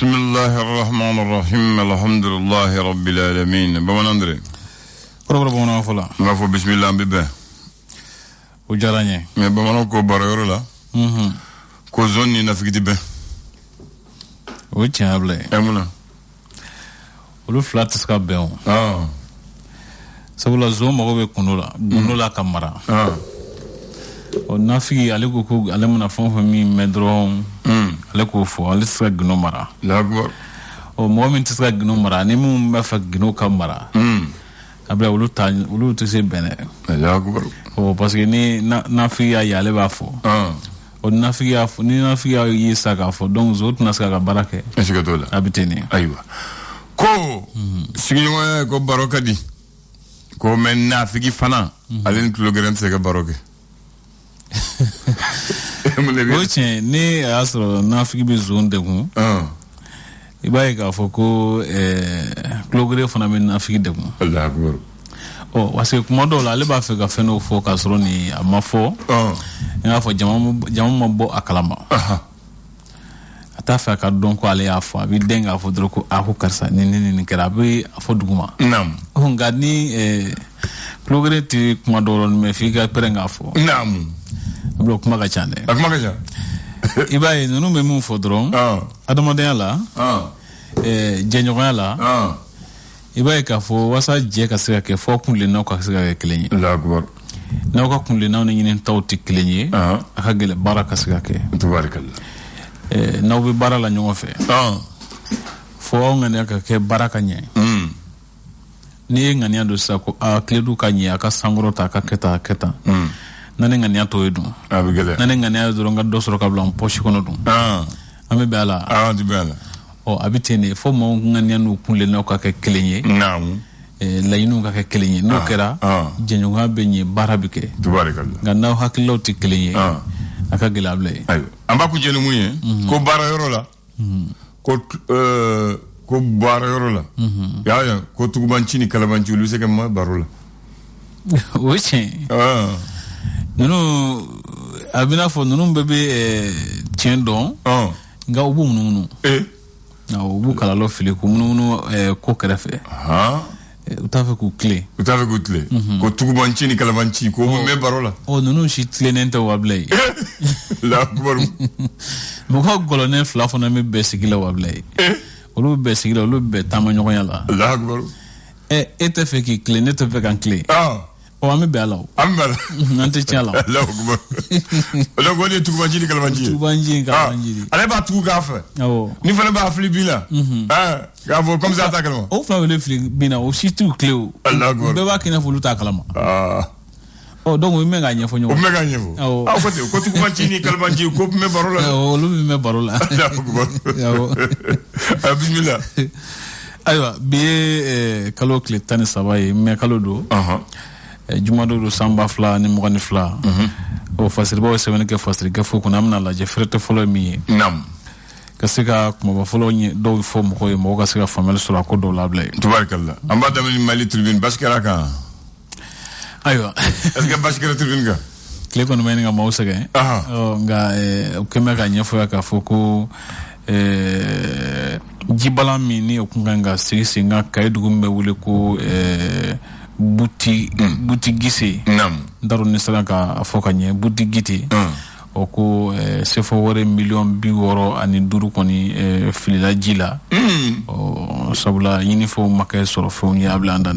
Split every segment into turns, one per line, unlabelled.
Bismillahirrahmanirrahim. Alhamdulillahi rabbil alamin. Bamanandre.
Probablement bamanan fola.
Nga fo bismillah bibe.
O jaranye.
Mais bamanan ko barayoro la. Ko zone ni nafigiti be.
O tiable.
Emuna.
Olu flat ska be on. Sabula zo mago be kunula kamara. O nafigi ale ko ale muna fon mi medron. Ale ko fo ale ska gno mara.
Lagor.
O momin ska gno mara ni mu ma fa gno kamara. Abla olu te se bene.
Lagor.
O parce que ni nafigi ya ale ba fo. O nafigi ya fo ni nafigi ya yisa ka fo donc zo tuna ska ka barake.
Esika tola.
Abiteni.
Aywa. Ko sigino ko baroka di. Ko men nafigi fana. Ale kilogram se ka baroke.
Oche ni asro nafigi be zone de kun. Ibaye ka fo ko kilogram fana men nafigi de kun.
Allah akbar.
O wase kuma do la ale ba fe ka feno fo ka soro ni amafo. Nga fo jama bo akalama. Ata fa ka don ko ale ya fo abi denga fo dro ko ako karsa ni kera bi afo duguma.
Nam.
On gadi kilogram ti kuma do ron me fi ka perenga fo.
Nam.
Ablo kuma ka chane.
Akuma ka ja.
Ibaye nunu me mun fo dron. Adomoden la. Jenyoga la. Ibaye ka fo wasa je ka se ka fo kunle na ka se ka kelenye.
Allah akbar.
Na ka kunle na ni nyinen tawti kelenye. Aka gele baraka se ka ke.
Tabarakallah.
Na bi bara la nyongo fe. Fo ngane ka ke baraka nye. Ni ngane ando sa ko a kledu ka nye aka sangoro ta ka keta. Nane ngane to edu.
Abigele.
Nane ngane do nga dosoro ka blan poshi kono dum. Ame bala.
Di bala.
O abitene fo mo ngane no kunle na ka ke kelenye.
Naam.
La yinu ka ke kelenye no kera. Jenyoga benye barabike.
Tabarakallah.
Ganna hakilo ti kelenye. Aka gela blay.
Ayo. Amba ku jenu muye ko bara yoro la. Ko bara yoro la. Ya ko tugubanci ni kalabanci lu se ke ma barola.
Oche. Nunu abina fo nunu bebe tiendon. Nga ubu nunu. Na ubu kala lo fili ko nunu ko krefe. Utafe ku clé. Ko tugubanci ni kalabanci ko me barola. O nunu shi clé wablay.
La akbar.
Mo ko golone fla fo na me be sigila wablay. Olu be sigila olu be tamanyo yala.
La akbar.
Ete fe ki clé ne te fe kan clé. O ame be alaw.
Ambala.
Nante tiala.
La akbar. Olo goni tugubanci ni kalabanci.
Tugubanci kalabanci.
Ale ba tugu gafe. Ni fele ba afli bila. Gavo comme ça ta kalama.
O fa wele fli bina o shi tu clé o.
Allah akbar.
Be ba kina fulu ta kalama. O donc o me ga nyefo nyo.
O me ga nyefo. Ko tugubanci ni kalabanci ko me barola.
O lu me barola.
Allah akbar. Bismillah.
Aywa bi kalo clé tane sabaye me kalo do. Jumado do samba fla ni mugani fla. O fasiri ba o semene ke fasiri ke fo kuna amna la je frete folo mi.
Nam.
Kasika kuma ba folo ni do fo mo ko mo ka sika famel sura ko do la blay.
Tabarakallah. Amba damani mali tribune baskara ka.
Aywa.
Est-ce que baskara tribune ga?
Kle ko no meni nga mausa ga. Nga kema ka nyefo ya ka fo ko jibala mi ni o kunga nga sisi nga kaidu gumbe wule ko buti gise.
Nam.
Daru ni saka afoka nye buti giti. Oko sefo wore million bi woro ani duru koni filila jila. Sabula yinifo make soro fo ni ablanda.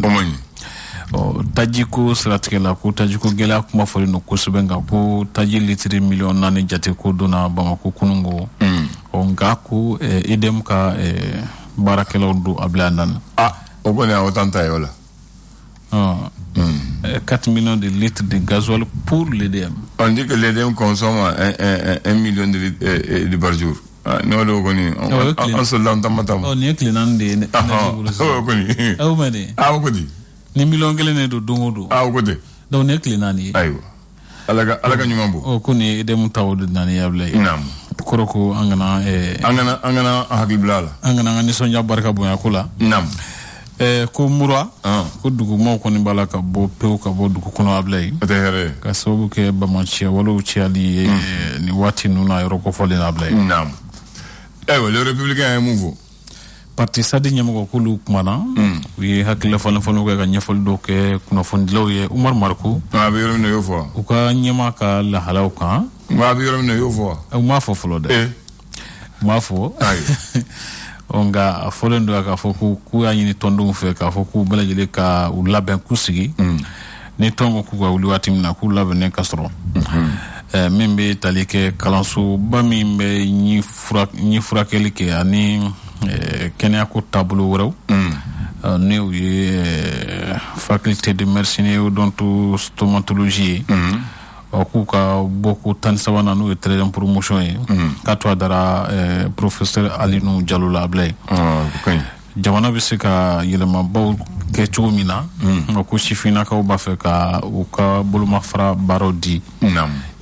Tajiko siratikela ko tajiko gela kuma fori no kusubenga ko taji litri million nani jate ko dona Bamako kunungo. Nga ko idem ka barakelo do ablanda.
O koni awotanta yola.
4 millions de litres de gasoil pour l'EDM.
On dit que l'EDM consomme 1 million de litres par jour. Non, on se lance matam.
On est client de. Ni million gelen do dongodo.
Côté.
Donc on est client ni.
Aywa. Alaga nyumambo.
O koni EDM tawdo nani yablay.
Nam.
Koroko angana
hakiblala.
Angana ngani sonja barka boya kula.
Nam.
Ko mura ko dugu mo ko ni bala ka bo pew ka bo dugu kono ablay ka sababu ke ba manche wala uci ali ni wati nuna yoro ko fole na ablay
nam Le républicain est mouvant.
Parti Sadi Nyamako Kulu Kumana, oui, Hakila Falafanoga, Nyafol Doke, Kunafondloye, Umar Marco,
Mabirum no Yova,
Uka Nyamaka, La Halauka,
Mabirum no Yova,
Mafo Flode, Mafo, Onga, Folendo Akafoku, Kuani Tondo Feka, Foku, Belajeka, Ulaben Kusigi, Netongo Kuga, Uluatim Nakula Bene Castro. Mimbe talike kalanso bami mbe ni furakelike ani kenya ko tableau waraw ne faculté de médecine dont stomatologie ku ka beaucoup tan sawana no très en promotion ka to dara professeur Alinu Diallo la Ablay jamana bi se ka yelema baw ke chumina ko sifina ka ba fe ka u ka buluma fra barodi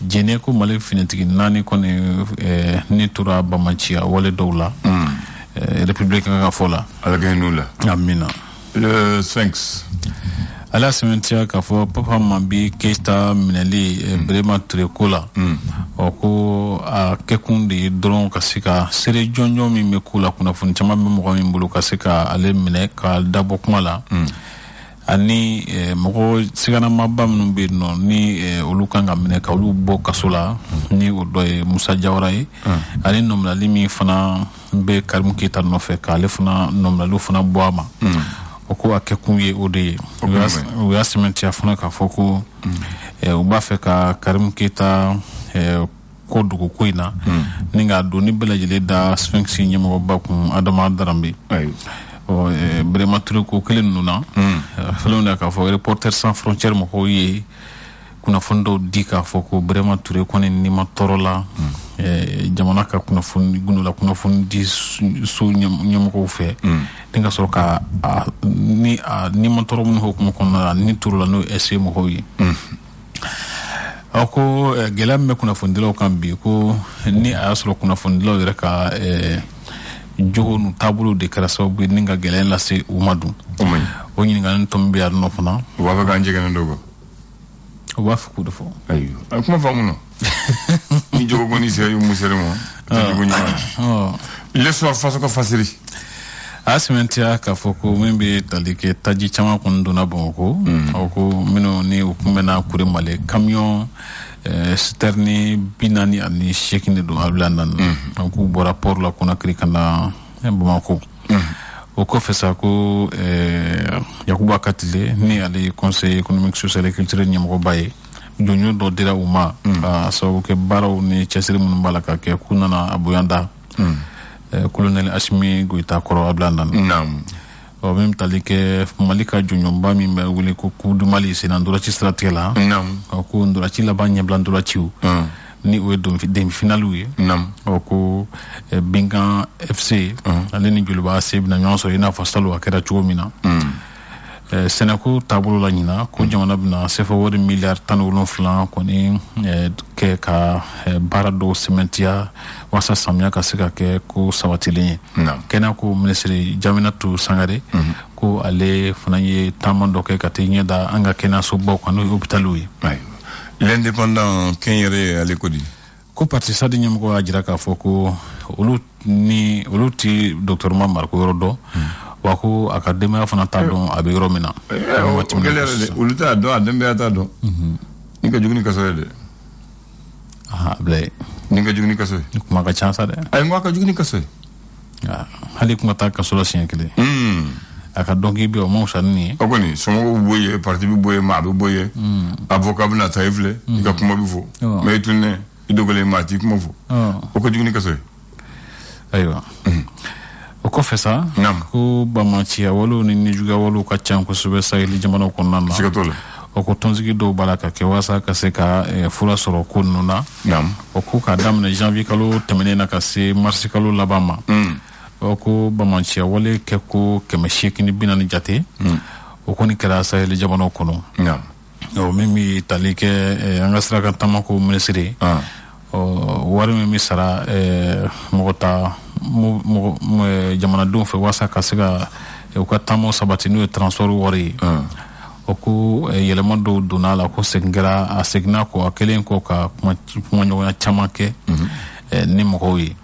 jene ko male finitigi nani ko ni tura bamachia wala dawla république nga fola
alagenula
amina
le sphinx
ala sementia ka fo papa mambi kesta minali brema trekola ko a kekundi dron kasika sere jonjo mi mekula kuna fun chama me mo mi mbulu kasika ale mine ka dabo kumala ani mogo sigana mabam no be no ni olukanga mine ka olu bo kasola ni odoy Musa Jawara ani nomla limi fana be Karim Keita no fe ka le fana nomla lu fana boama oko akekunye ode we asimentia fana ka foko u ba fe ka Karim Keita kodugo koina ninga do ni belajele da Sphinx nyemo bakun Adama Darambe vraiment truc ko kelen nuna falona ka fo Reporters sans frontières mo hoye kuna fondo dika foko vraiment touré konen ni ma torola jamana ka kuna fon gunula kuna fon di su nyam ko fe dinga so ka ni ma toro mun hokum ko na ni turula no ese mo hoye ako gelam me kuna fondilo kambi ko ni asro kuna fondilo reka jogo nu tabulu de karaso bi ninga gelen la se umadu o nyini ngan tombi ar no fana
wa ba ganje gan ndogo
wa fuku do fo
ayo akuma famuno ni jogo goni se yu musere mo jogo ni le so fa so ko fasiri
asimentia ka foko mimbe talike taji chama kunduna bonko oko mino ni ukumena kure male camion sterni binani ani shekine do ablandan ko bora por la kuna krikana mbamako o ko fesa ko Yakuba Katile ni ali conseil économique social et culturel nyamko baye jonyo do dira uma so ke baraw ni chesiri mun balaka ke kunana abuyanda colonel Ashmi Goita Koro ablandan o même talike malika junyomba mi me wuli ko kudu mali senandura ci stratela ko ndura ci la banya blandura ci ni o do demi finalu o ko Bingan FC aleni julba seb na nyonso ina fastalu akera chuomina Senako tabulu la nyina ko jamana bina sefa wori milliard tanulon flan ko ni ke ka barado cementia wasa samya ka sika ke ko sawatile kena ko ministre Jaminatu Sangare ko ale fananye tamando ke katinya da anga kena so boko no hôpitalu
l'indépendant kenyere ale kodi
ko parti sadi nyam ko ajira ka foko oluti Dr Mamar ko rodo wako akademia fana tadon abe romina
uluta do adembe atado nika jugni kaso de
blay
nika jugni kaso
kuma ka chance de
ay ngwa jugni kaso
hali kuma ta kaso la sinkele aka donki bi o mo sanni
okoni somo boye parti bi boye ma bi boye avocat bi na taifle ika kuma bi fo mais tunne idogole mati kuma fo oko jugni kaso
aywa o ko fesa ko bamachia wolo ni juga wolo ka chan ko sube sayli jamano ko nanna
sikatola
o ko tonzigi do balaka ke wasa ka se ka fura soro ko nuna o ko ka damne janvier kalo temene na ka se mars kalo labama o ko bamachia wole ke ko ke meshikini binani jate o ko ni kala sayli jamano ko no o mimi talike angasra ka tamako ministre o wari mimi sara mogota mo jamana don fe wasa kasega o ka tamo sabati no transport wari o ko yelema do donala ko sengra a segna ko akelen ko ka kuma nyona chamake ni mo hoyi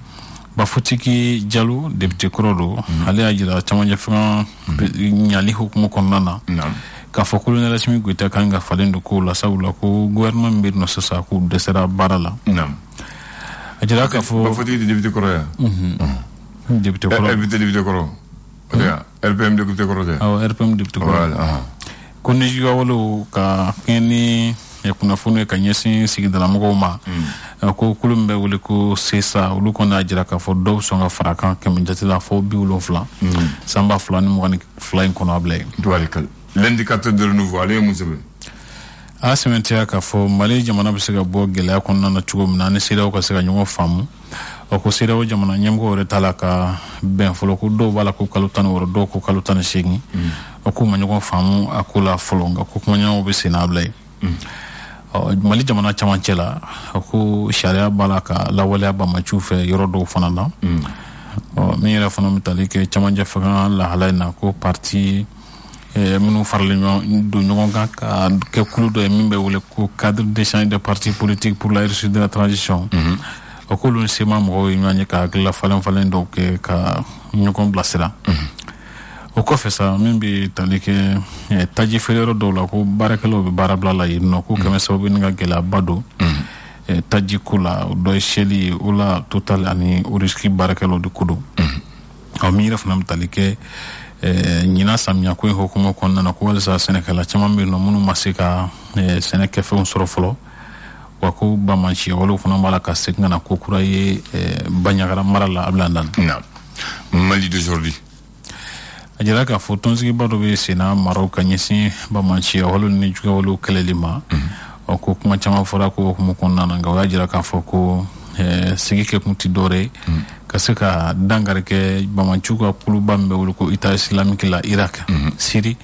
Bafutiki Diallo député Korodo ale a jira caman fɛn ɲali hukumu kɔnɔna na k'a fɔ kolonɛl Asimi Goyita kan ka falen don kow la sabula ko gouvernement min bɛ yen nɔ sisan k'u dɛsɛra baara la a jira k'a fɔ
Bafutiki député kɔrɔ yan
député kɔrɔ
député kɔrɔ RPM député kɔrɔ tɛ
RPM député kɔrɔ ko ni jigawalew ka kɛɲɛ ni kunnafoni ka ɲɛsin sigidalamɔgɔw ma ko kulu min bɛ wele ko sesa olu kɔni y'a jira k'a fɔ dɔw sɔn ka fara kan kɛmɛ jate la fɔ 70 san 2022 in kɔnɔ a bila yen
l'indicateur de renouveau ale ye mun sɛbɛn
a sɛmɛntiya k'a fɔ Mali jamana bɛ se ka bɔ gɛlɛya kɔnɔna na cogo min na ni CEDEAO ka se ka ɲɔgɔn faamu ko CEDEAO jamana ɲɛmɔgɔw yɛrɛ t'a la ka bɛn fɔlɔ ko dɔw b'a la ko kalo 16 dɔw ko kalo 18 k'u ma ɲɔgɔn faamu a ko la fɔlɔ nka ko kuma ɲɔgɔnw bɛ sen n'a bila yen Mali jamana caman cɛ la ko sariya b'a la ka lawaleya bamaciw fɛ yɔrɔ dɔw fana na min yɛrɛ fana bɛ tali kɛ camancɛ fanga lahala in na ko parti minnu faralen don ɲɔgɔn kan ka kɛ kulu dɔ ye min bɛ wele ko cadre d'échange des partis politiques pour la réussite de la transition k'olu sema mɔgɔw ye ɲɔgɔn ye ka hakilila falen dɔw kɛ ka ɲɔgɔn bilasira o kɔfɛ sa min bɛ tali kɛ taji feere yɔrɔ dɔw la ko baarakɛlaw bɛ baara bila la yen nɔ ko kɛmɛ sababu ni ka gɛlɛyaba don taji ko la dɔ ye seli ye o la Total ani Oriski baarakɛlaw de ko don min yɛrɛ fana bɛ tali kɛ ɲina samiya ko in hukumu kɔnɔna na ko walisa sɛnɛkɛla caman bɛ yen nɔ minnu ma se ka sɛnɛkɛfɛnw sɔrɔ fɔlɔ wa ko bamaciya walew fana b'a la ka segin ka na ko kura ye Banɲagara mara la a bila nan
Mali d'aujourd'hui
a jira k'a fɔ tɔnsigiba dɔ bɛ senna maraw ka ɲɛsin bamaciya walew ni jugawalew kɛlɛli ma ko kuma caman fɔra ko hukumu kɔnɔna na nka o y'a jira k'a fɔ ko sigi kɛ kun tɛ dɔwɛrɛ ye ka se ka dankari kɛ bamaciw ka kuluba min bɛ wele ko État islamique la Irak Syrie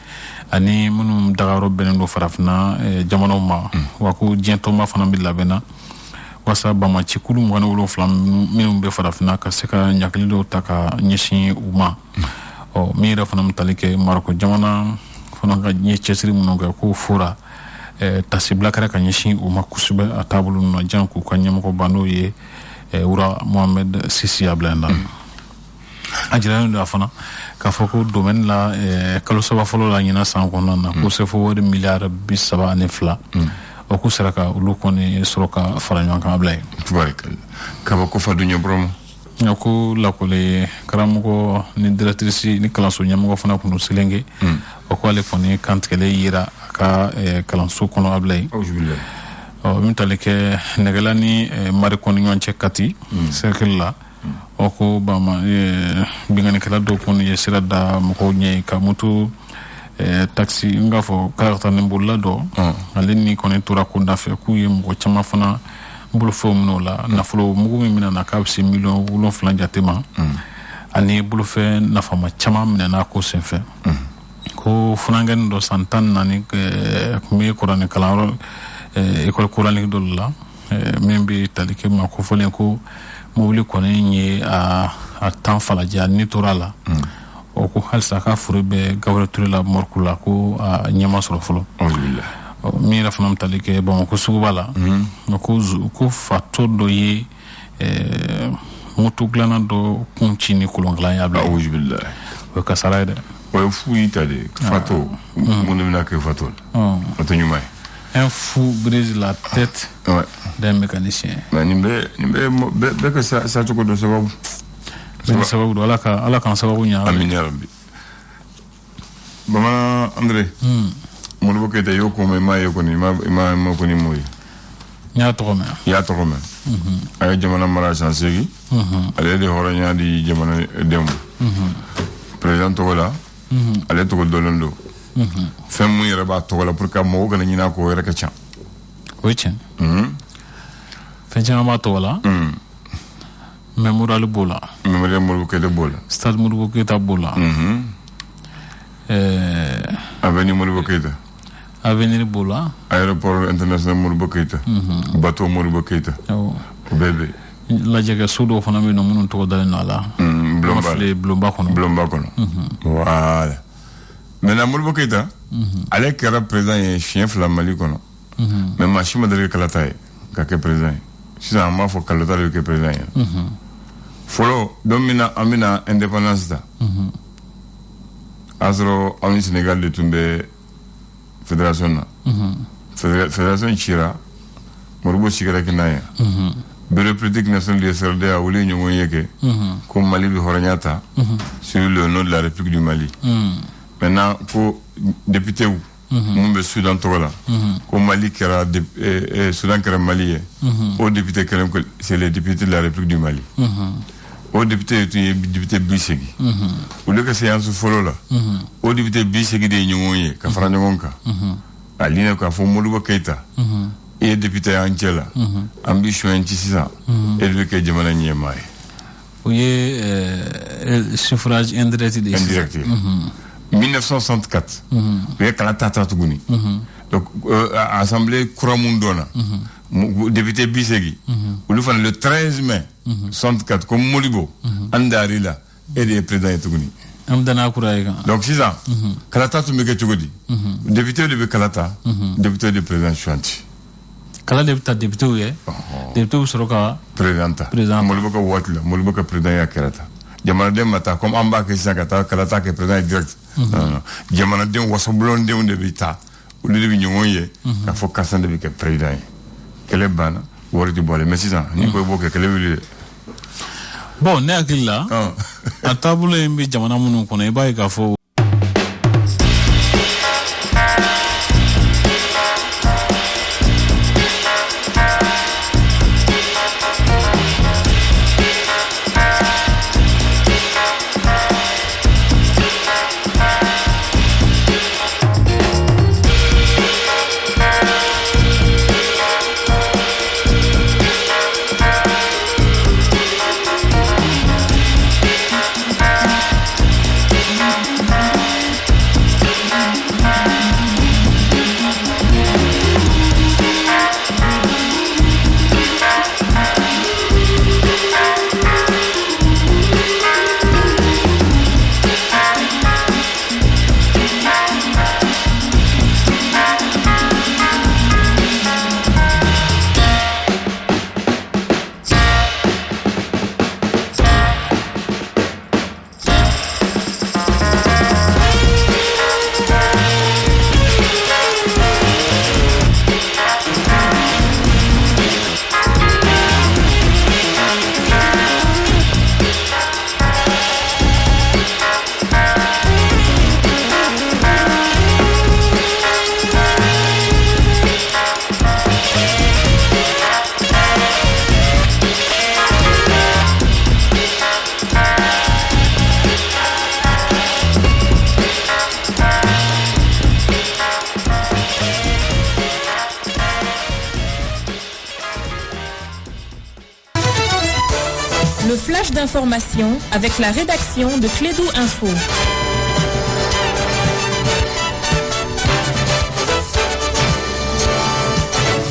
ani minnu dagayɔrɔ bɛnnen don farafinna jamanaw ma wa ko diɲɛ tɔnba fana bɛ labɛnna wasa bamaci kulu 27 minnu bɛ farafinna ka se ka ɲakili dɔw ta ka ɲɛsin u ma min yɛrɛ fana bɛ tali kɛ Maroko jamana fana ka ɲɛ cɛsiri minnu kɛ ko fora tasibila kɛra ka ɲɛsin u ma kosɛbɛ a taabolo ninnu na jan k'u ka ɲɛmɔgɔba n'o ye Wura Mohamed Sisi a bila yen nɔ a jiralen don a fana k'a fɔ ko domaine la kalo saba fɔlɔ la ɲina san kɔnɔna na ko se fɔ wari miliyari 32 k'u sera ka olu kɔni sɔrɔ ka fara ɲɔgɔn kan a bila yen
kaba kofa dunya broma
ko lakɔli karamɔgɔ ni directrice ni kalanso ɲɛmɔgɔ fana tun selenge ko ale kɔni kantigɛlen yira a ka kalanso kɔnɔ a bila yen min tali kɛ nɛgɛla ni mari kɔni ɲɔgɔn cɛ kati cercle la ko binganikɛla dɔw kɔni ye sira da mɔgɔw ɲɛ ka moto taxi n k'a fɔ k'arakatanin bolila dɔ ale ni kɔni tora ko dafɛ k'u ye mɔgɔ caman fana bolofɛnw minɛ o la nafolo mugu min minɛ na k'a bɛ se miliyɔn 7 jate ma ani bolofɛn nafama caman minɛna ko senfɛ ko funankɛni dɔ san 14 kun bɛ kuranɛ kalanyɔrɔ école coranique dɔ la min bɛ tali kɛ ma ko fɔlen ko mobili kɔni ye a temps falajɛ ni tora la ko halisa ka furu bɛ Gawurɛ Ture la morgue la ko a ɲɛma sɔrɔ fɔlɔ min yɛrɛ fana bɛ tali kɛ Bamakɔ suguba la ko fatɔ dɔ ye moto dilanna dɔ kun ci ni kolonkalan y'a bila
o
ye kasara ye dɛ
o ye fu y'i ta de fatɔ mun de bɛna kɛ fatɔ la o tɛ ɲuman ye
un fou brise la tête d'un mécanicien.
Nin bɛ kɛ sa cogo dɔ sababu.
Bɛɛ sababu don ala kan sababu ɲa.
Amin ya rabbi. Bamanan André. Modibo Keyita y'o ko mɛn i m'a ye kɔni i ma kɔni m'o ye.
N y'a tɔgɔ mɛn.
I y'a tɔgɔ mɛn. A ye jamana mara san 8. Ale de hɔrɔnya di jamana denw. Président tɔgɔ la. Ale tɔgɔ dɔnlen don. Fɛn mun yɛrɛ b'a tɔgɔ la pour que mɔgɔw kana ɲin'a kɔ o yɛrɛ ka ca.
O ye tiɲɛ. Fɛn caman b'a tɔgɔ la. Mémorial b'o la.
Mémorial Modibo Keyita b'o la.
Stade Modibo Keyita b'o la.
Avenue Modibo Keyita.
Avenir b'o la.
Aéroport international Modibo Keyita. Bateau Modibo Keyita. O bɛɛ bɛ yen.
Lajɛkɛso dɔw fana bɛ yen nɔ minnu tɔgɔ dalen don a la. Bulonba kɔnɔ.
Voilà. Maintenant Modibo Keyita ale kɛra président ye siɲɛ 2 Mali kɔnɔ mais maa si ma deli kalata ye ka kɛ président ye sisan an b'a fɔ kalata de bɛ kɛ président ye Follow, domina amina indépendance da. Azro ami Sénégal de tomber fédération na. Fédération Chira, Morubo Chikara Kinaya. Bureau politique national de SRDA ou les Nyongo Yeke, comme Mali de Horanyata, sur le nom de la République du Mali. Maintenant, pour député où mon Soudan Togola, comme Mali qui era Soudan qui era Mali, au député c'est les députés de la République du Mali. Au député député Bissegi. Ou le que c'est un sous-follow là. Au député Bissegi de Nyongo Ye, Kafra Nyongonka. Aline Kafo Moluba Keita. Et député Angela. Ambition Antisisa. Et le que Djamana Nyemaï.
Oui, suffrage indirect.
Indirect. 1964. Il y a Kalata Tatouguni. Donc, Assemblée Kouramundona. Député Bissegi. Le 13 mai 64, comme Molibo, Andarila, et les présidents Touguni. Donc, 6 ans. Kalata Toumeke Tchougodi. Député de Kalata, député de président Chouanti.
Kala député où est député où sera
président Molibo ka Watla, Molibo ka président ya Kalata. Jamanadem mata comme amba ke sakata Kalata ke président direct. Jamanadem wasoblon de unde bita. Ou le de Nyongoye, ka fo kasan de ke président. Kele bana, wori di bolé mais 6 ans, ni ko boke kele wili.
Bon, ne akilla. A tabule mbi jamana munu kono e bay ka fo.
Le flash d'information avec la rédaction de Clédou Info.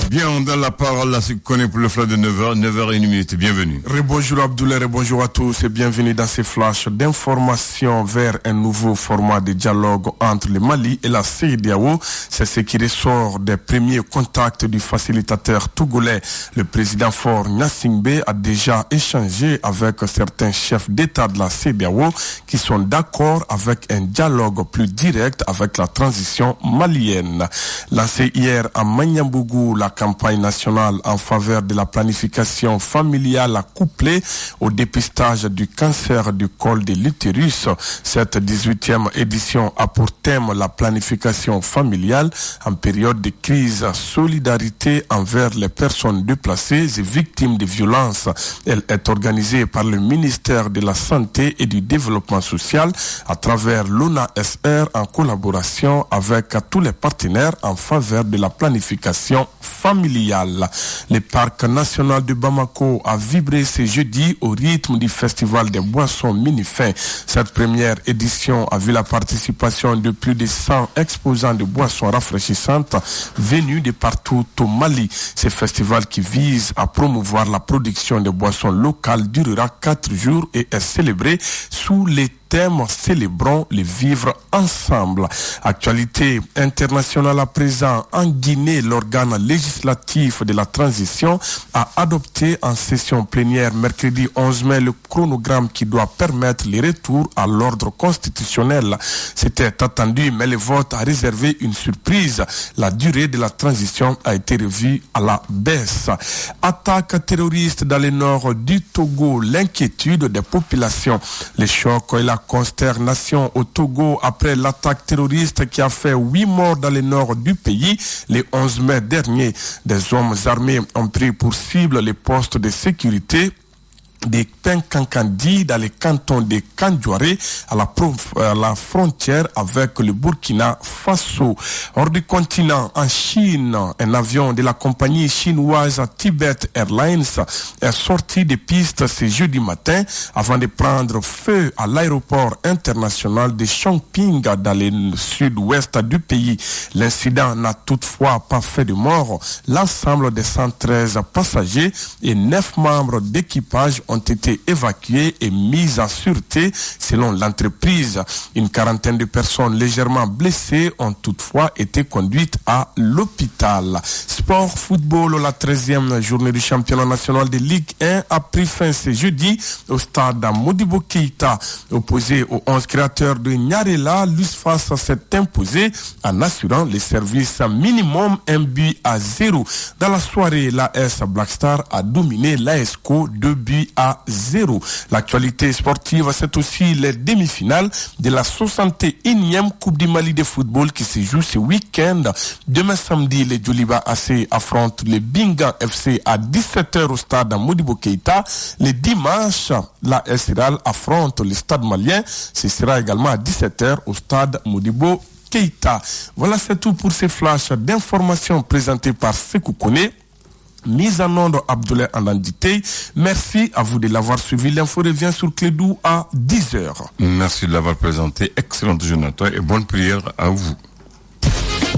Bien, on donne la parole à ceux qui connaissent pour le flash de 9h, 9h01. Bienvenue.
Bonjour Abdoulaye, bonjour à tous et bienvenue dans ce flash d'information vers un nouveau format de dialogue entre le Mali et la CEDEAO. C'est ce qui ressort des premiers contacts du facilitateur togolais. Le président Faure Gnassingbé a déjà échangé avec certains chefs d'État de la CEDEAO qui sont d'accord avec un dialogue plus direct avec la transition malienne. Lancé hier à Magnambougou, la campagne nationale en faveur de la planification familiale couplée au dépistage du cancer du col de l'utérus. Cette 18e édition a pour thème la planification familiale en période de crise, solidarité envers les personnes déplacées et victimes de violences. Elle est organisée par le ministère de la Santé et du Développement social à travers l'ONASR en collaboration avec tous les partenaires en faveur de la planification familiale. Le parc national de Bamako a vibré ce jeudi au rythme du festival des boissons mini-fins. Cette première édition a vu la participation de plus de 100 exposants de boissons rafraîchissantes venus de partout au Mali. Ce festival qui vise à promouvoir la production de boissons locales durera 4 jours et est célébré sous les thème Célébrons le vivre ensemble. Actualité internationale à présent. En Guinée, l'organe législatif de la transition a adopté en session plénière mercredi 11 mai le chronogramme qui doit permettre le retour à l'ordre constitutionnel. C'était attendu, mais le vote a réservé une surprise. La durée de la transition a été revue à la baisse. Attaque terroriste dans le nord du Togo, l'inquiétude des populations. Les chocs et la consternation au Togo après l'attaque terroriste qui a fait 8 morts dans le nord du pays. Le 11 mai dernier, des hommes armés ont pris pour cible les postes de sécurité des Penkankandi dans les cantons de Kandjouaré à la frontière avec le Burkina Faso. Hors du continent, en Chine, un avion de la compagnie chinoise Tibet Airlines est sorti des pistes ce jeudi matin avant de prendre feu à l'aéroport international de Chongqing dans le sud-ouest du pays. L'incident n'a toutefois pas fait de mort. L'ensemble des 113 passagers et 9 membres d'équipage ont été évacués et mis en sûreté selon l'entreprise. Une quarantaine de personnes légèrement blessées ont toutefois été conduites à l'hôpital. Sport football, la 13e journée du championnat national de Ligue 1 a pris fin ce jeudi au stade Modibo Keïta. Opposé aux 11 créateurs de Nyarela, l'USFAS s'est imposé en assurant les services minimum 1-0. Dans la soirée, l'AS Blackstar a dominé l'ASCO 2-0. L'actualité sportive, c'est aussi les demi-finales de la 61e Coupe du Mali de football qui se joue ce week-end. Demain samedi, les Djoliba AC affrontent le Binga FC à 17h au stade Modibo Keïta. Le dimanche, la SRL affronte le stade malien. Ce sera également à 17h au stade Modibo Keïta. Voilà, c'est tout pour ces flashs d'informations présentés par Sekou Kone. Mise en onde Abdoulaye Andandité. Merci à vous de l'avoir suivi. L'info revient sur Clédou à 10h.
Merci de l'avoir présenté. Excellente journée à toi et bonne prière à vous.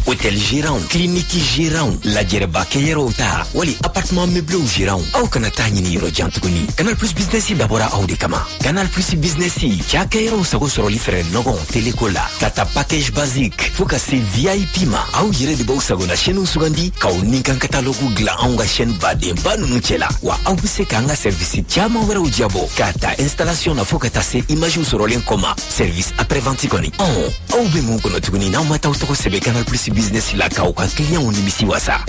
Hôtel Gérant, clinique Gérant, la Djerba Kayero ta, wali appartement meublé au Gérant. Au Kanata ni rojan tukuni. Canal Plus Business d'abord à Audi Kama. Canal Plus Business, Tia Kayero sago sur l'ifre nogon télécola. Kata package basique, faut c'est VIP ma. Au yere de beau sago na chaîne sugandi, kauni kan catalogue gla anga chaîne bade banu nuchela. Wa au se kanga service tia mawera au diabo. Kata installation na faut kata se image sur l'en coma. Service après vente koni. Au be mon kono tukuni na mata auto sebe Canal Plus Business la kauka client on nimisi wasa.